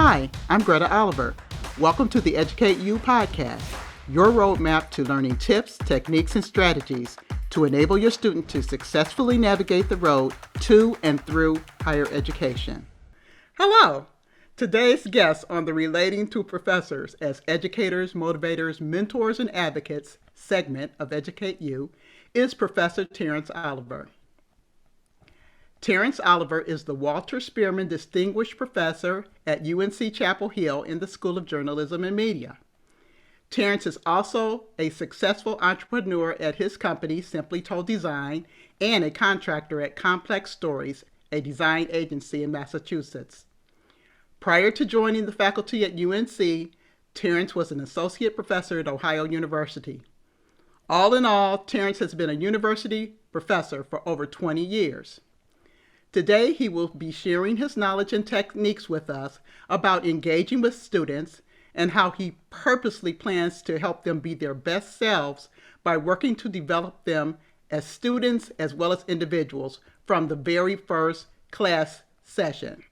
Hi, I'm Greta Oliver. Welcome to the EducateU podcast, your roadmap to learning tips, techniques, and strategies to enable your student to successfully navigate the road to and through higher education. Hello! Today's guest on the Relating to Professors as Educators, Motivators, Mentors, and Advocates segment of EducateU is Professor Terence Oliver. Terence Oliver is the Walter Spearman Distinguished Professor at UNC Chapel Hill in the School of Journalism and Media. Terence is also a successful entrepreneur at his company, Simply Told Design, and a contractor at Complex Stories, a design agency in Massachusetts. Prior to joining the faculty at UNC, Terence was an associate professor at Ohio University. All in all, Terence has been a university professor for over 20 years. Today, he will be sharing his knowledge and techniques with us about engaging with students and how he purposely plans to help them be their best selves by working to develop them as students as well as individuals from the very first class session.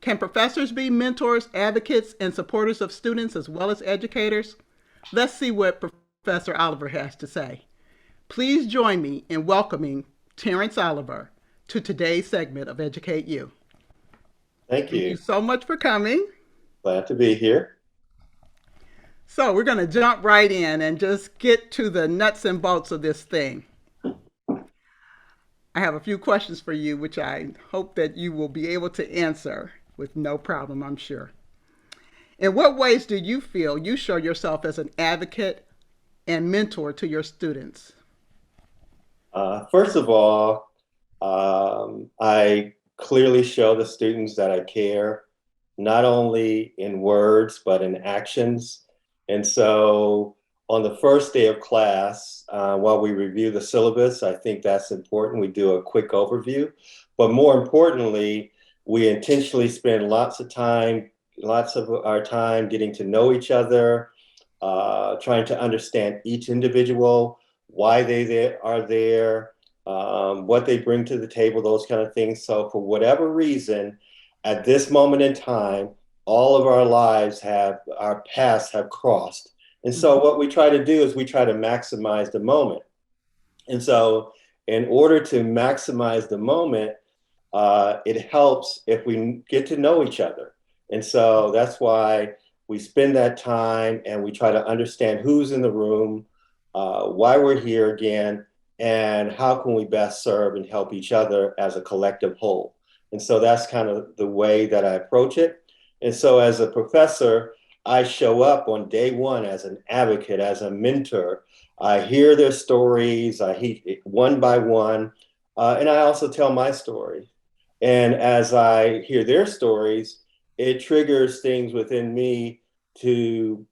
Can professors be mentors, advocates, and supporters of students as well as educators? Let's see what Professor Oliver has to say. Please join me in welcoming Terence Oliver to today's segment of EducateU. Thank you. Thank you so much for coming. Glad to be here. So we're going to jump right in and just get to the nuts and bolts of this thing. I have a few questions for you, which I hope that you will be able to answer with no problem, I'm sure. In what ways do you feel you show yourself as an advocate and mentor to your students? First of all, I clearly show the students that I care, not only in words, but in actions. And so on the first day of class, while we review the syllabus, I think that's important. We do a quick overview, but more importantly, we intentionally spend lots of our time getting to know each other, trying to understand each individual, why they are there, what they bring to the table, those kind of things. So for whatever reason, at this moment in time, all of our paths have crossed. And so what we try to do is we try to maximize the moment. And so in order to maximize the moment, it helps if we get to know each other. And so that's why we spend that time and we try to understand who's in the room, why we're here again, and how can we best serve and help each other as a collective whole. And so that's kind of the way that I approach it. And so as a professor, I show up on day one as an advocate, as a mentor. I hear their stories, I hear one by one, and I also tell my story. And as I hear their stories, it triggers things within me to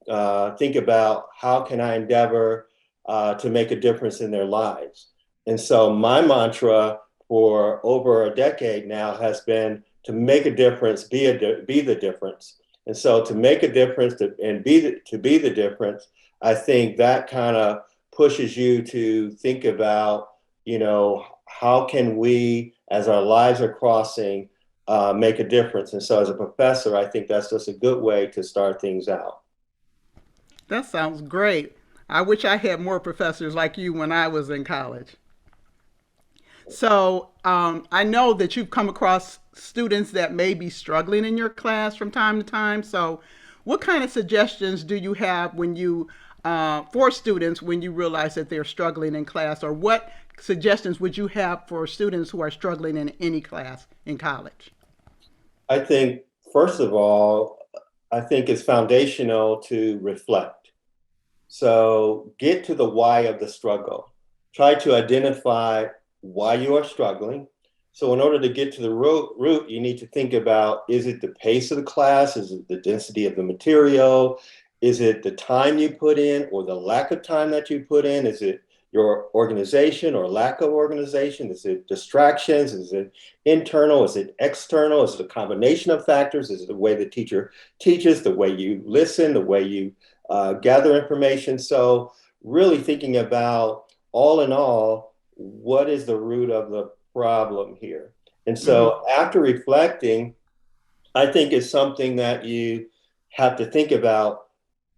think about how can I endeavor to make a difference in their lives. And so my mantra for over a decade now has been to make a difference, be the difference. And so to make a difference and be the difference, I think that kind of pushes you to think about, how can we, as our lives are crossing, make a difference. And so as a professor, I think that's just a good way to start things out. That sounds great. I wish I had more professors like you when I was in college. So I know that you've come across students that may be struggling in your class from time to time. So what kind of suggestions do you have for students when you realize that they're struggling in class, or what suggestions would you have for students who are struggling in any class in college? I think, first of all, I think it's foundational to reflect. So get to the why of the struggle. Try to identify why you are struggling. So in order to get to the root, you need to think about, is it the pace of the class? Is it the density of the material? Is it the time you put in or the lack of time that you put in? Is it your organization or lack of organization? Is it distractions? Is it internal? Is it external? Is it a combination of factors? Is it the way the teacher teaches, the way you listen, the way you gather information? So really thinking about, all in all, what is the root of the problem here? And so after reflecting, I think it's something that you have to think about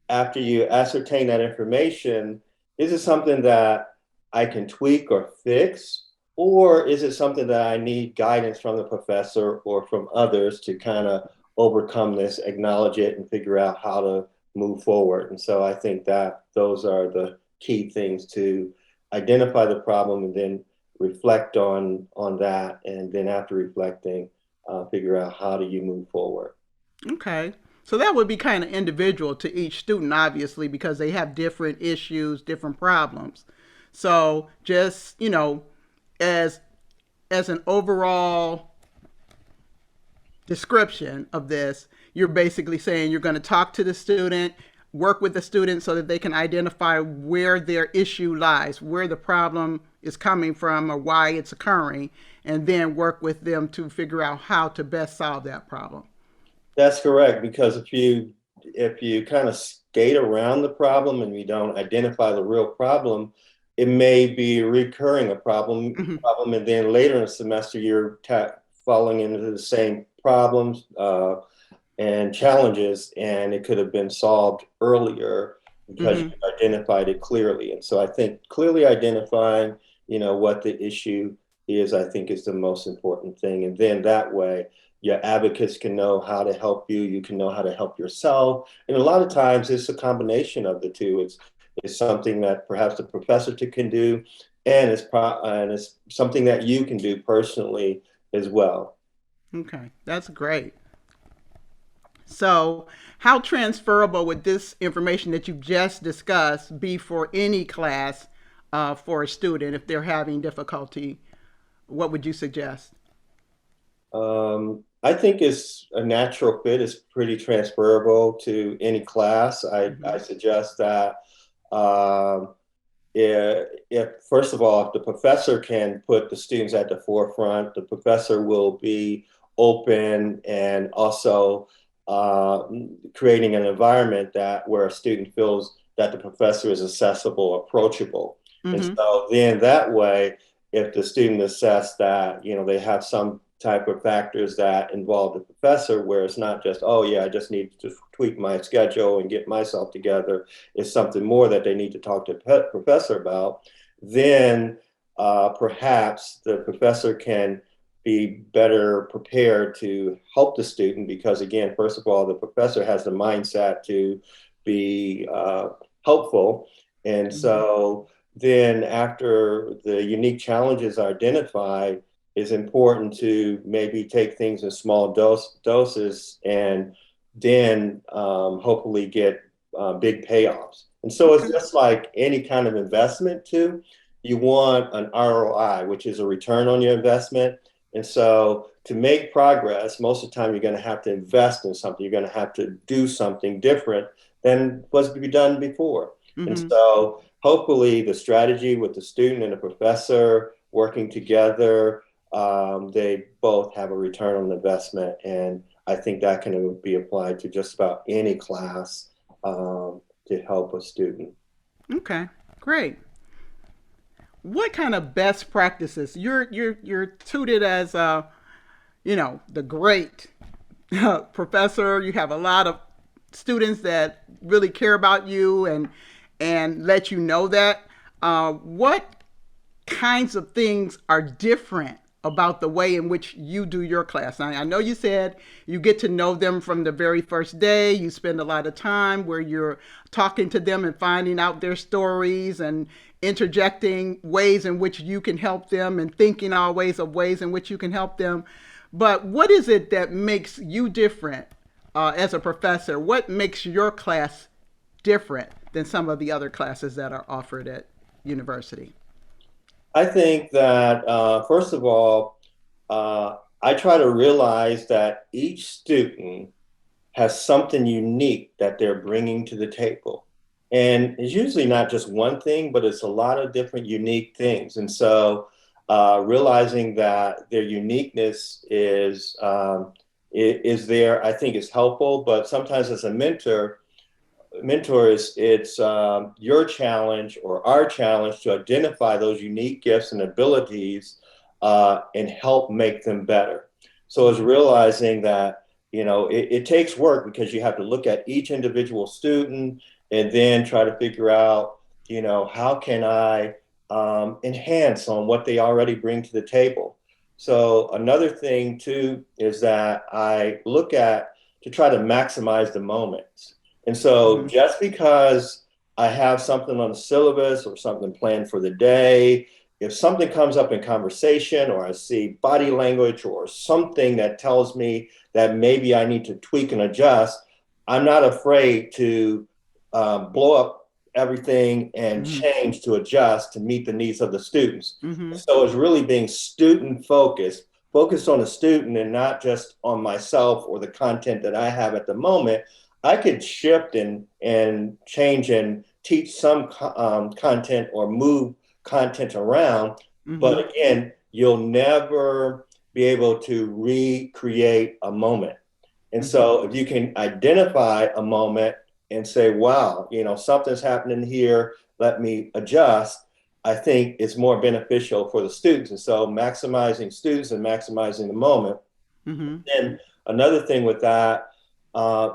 after you ascertain that information. Is it something that I can tweak or fix? Or is it something that I need guidance from the professor or from others to kind of overcome this, acknowledge it, and figure out how to move forward? And so I think that those are the key things to identify the problem and then reflect on that. And then after reflecting, figure out how do you move forward. Okay. So that would be kind of individual to each student, obviously, because they have different issues, different problems. So just, as as an overall description of this, you're basically saying you're going to talk to the student, work with the student so that they can identify where their issue lies, where the problem is coming from or why it's occurring, and then work with them to figure out how to best solve that problem. That's correct, because if you kind of skate around the problem and you don't identify the real problem, it may be recurring a Mm-hmm. problem, and then later in the semester you're falling into the same problems and challenges, and it could have been solved earlier because you Mm-hmm. identified it clearly. And so I think clearly identifying, what the issue is, I think is the most important thing. And then that way, your advocates can know how to help you. You can know how to help yourself. And a lot of times it's a combination of the two. It's something that perhaps the professor can do, and it's something that you can do personally as well. Okay, that's great. So, how transferable would this information that you just discussed be for any class for a student if they're having difficulty? What would you suggest? I think it's a natural fit. It's pretty transferable to any class. I Mm-hmm. suggest that um, if, first of all, if the professor can put the students at the forefront, the professor will be open and also uh, creating an environment that where a student feels that the professor is accessible, approachable. And Mm-hmm. so then that way, if the student assess that, they have some type of factors that involve the professor, where it's not just, oh yeah, I just need to tweak my schedule and get myself together, is something more that they need to talk to the professor about, then perhaps the professor can be better prepared to help the student because, again, first of all, the professor has the mindset to be helpful. And Mm-hmm. so then after the unique challenges are identified, it's important to maybe take things in small doses and then hopefully get big payoffs. And so it's Okay. just like any kind of investment too. You want an ROI, which is a return on your investment. And so to make progress, most of the time you're going to have to invest in something. You're going to have to do something different than was to be done before. And Mm-hmm. so hopefully the strategy with the student and the professor working together, they both have a return on investment. And I think that can be applied to just about any class to help a student. Okay. Great. What kind of best practices? You're touted as the great professor. You have a lot of students that really care about you and let you know that. What kinds of things are different about the way in which you do your class? I know you said you get to know them from the very first day. You spend a lot of time where you're talking to them and finding out their stories and interjecting ways in which you can help them and thinking always of ways in which you can help them. But what is it that makes you different as a professor? What makes your class different than some of the other classes that are offered at university? I think that, first of all, I try to realize that each student has something unique that they're bringing to the table. And it's usually not just one thing, but it's a lot of different unique things. And so realizing that their uniqueness is there, I think is helpful. But sometimes as a mentor is it's your challenge or our challenge to identify those unique gifts and abilities and help make them better. So it's Mm-hmm. realizing that it takes work because you have to look at each individual student and then try to figure out, how can I enhance on what they already bring to the table. So another thing too is that I look at to try to maximize the moments. And so Mm-hmm. just because I have something on the syllabus or something planned for the day, if something comes up in conversation or I see body language or something that tells me that maybe I need to tweak and adjust, I'm not afraid to blow up everything and Mm-hmm. change to adjust to meet the needs of the students. Mm-hmm. So it's really being student focused, focused on the student and not just on myself or the content that I have at the moment. I could shift and change and teach some content or move content around. Mm-hmm. But again, you'll never be able to recreate a moment. And Mm-hmm. so if you can identify a moment and say, wow, something's happening here, let me adjust, I think it's more beneficial for the students. And so maximizing students and maximizing the moment. Mm-hmm. And another thing with that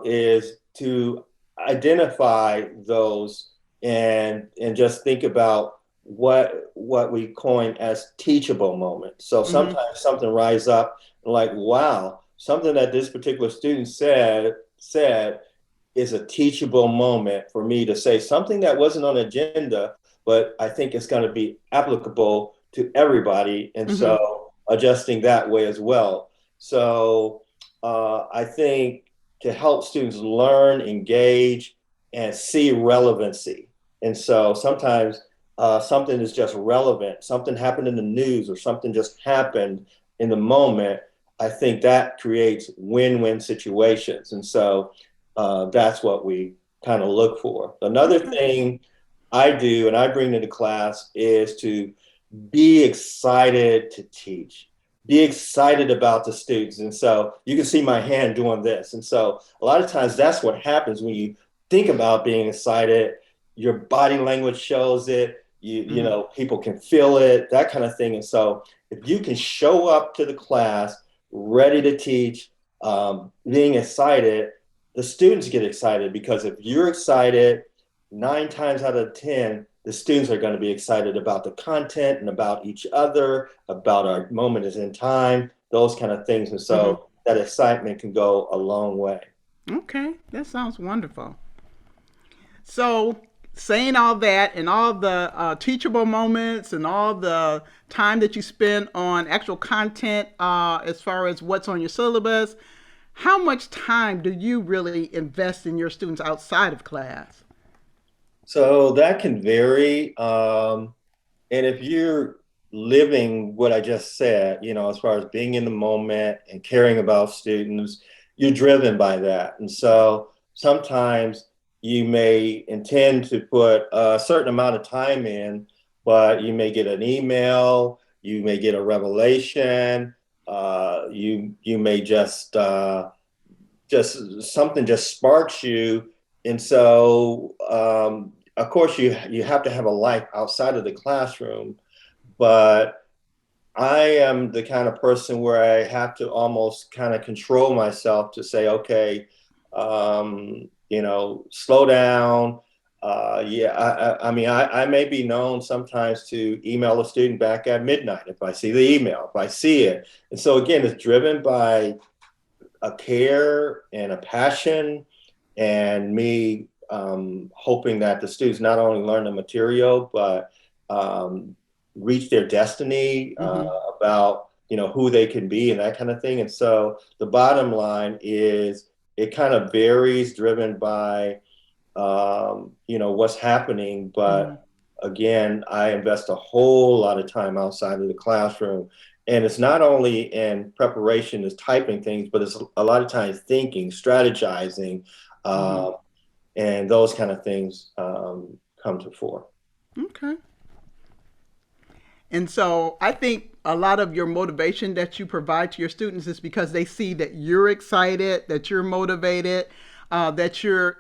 is to identify those and just think about what we coin as teachable moments. So Mm-hmm. sometimes something rise up like, wow, something that this particular student said is a teachable moment for me to say something that wasn't on agenda, but I think it's going to be applicable to everybody. And Mm-hmm. so adjusting that way as well. So I think to help students learn, engage, and see relevancy. And so sometimes something is just relevant, something happened in the news or something just happened in the moment. I think that creates win-win situations. And so that's what we kind of look for. Another Okay. thing I do and I bring to the class is to be excited to teach, be excited about the students. And so you can see my hand doing this. And so a lot of times that's what happens when you think about being excited. Your body language shows it. Mm-hmm. People can feel it, that kind of thing. And so if you can show up to the class ready to teach, being excited, the students get excited because if you're excited, 9 times out of 10, the students are going to be excited about the content and about each other, about our moment is in time, those kind of things. And Mm-hmm. so that excitement can go a long way. Okay, that sounds wonderful. So, saying all that and all the teachable moments and all the time that you spend on actual content as far as what's on your syllabus, how much time do you really invest in your students outside of class? So that can vary. And if you're living what I just said, as far as being in the moment and caring about students, you're driven by that. And so sometimes you may intend to put a certain amount of time in, but you may get an email, you may get a revelation, you may just something just sparks you. And so of course you have to have a life outside of the classroom, but I am the kind of person where I have to almost kind of control myself to say, okay, slow down. Yeah, I mean, I may be known sometimes to email a student back at midnight if I see the email, if I see it. And so again, it's driven by a care and a passion and me hoping that the students not only learn the material, but reach their destiny Mm-hmm. about, who they can be and that kind of thing. And so the bottom line is it kind of varies driven by, what's happening. Mm-hmm. But again, I invest a whole lot of time outside of the classroom. And it's not only in preparation as typing things, but it's a lot of times thinking, strategizing, Mm-hmm. uh, and those kind of things come to fore. Okay. And so I think a lot of your motivation that you provide to your students is because they see that you're excited, that you're motivated, that you're,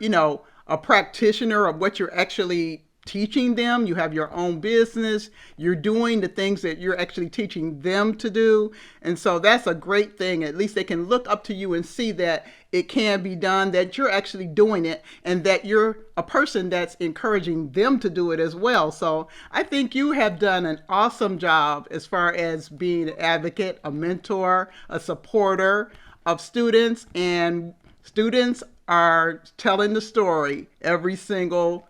a practitioner of what you're actually teaching them. You have your own business. You're doing the things that you're actually teaching them to do. And so that's a great thing. At least they can look up to you and see that it can be done, that you're actually doing it, and that you're a person that's encouraging them to do it as well. So I think you have done an awesome job as far as being an advocate, a mentor, a supporter of students, and students are telling the story every single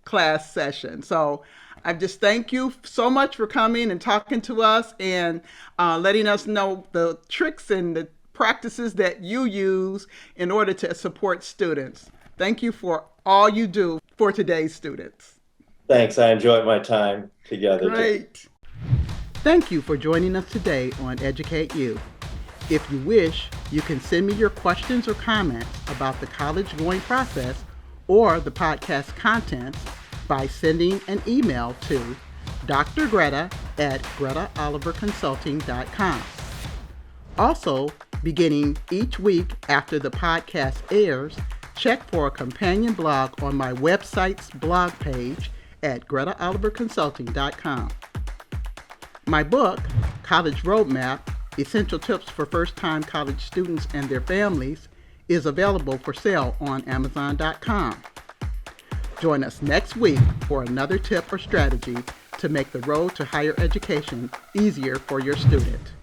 class session. So I just thank you so much for coming and talking to us and letting us know the tricks and the practices that you use in order to support students. Thank you for all you do for today's students. Thanks. I enjoyed my time together. Great. Thank you for joining us today on EducateU. If you wish, you can send me your questions or comments about the college going process or the podcast contents by sending an email to Dr. Greta at gretaoliverconsulting.com. Also, beginning each week after the podcast airs, check for a companion blog on my website's blog page at gretaoliverconsulting.com. My book, College Roadmap, Essential Tips for First-Time College Students and Their Families, is available for sale on Amazon.com. Join us next week for another tip or strategy to make the road to higher education easier for your student.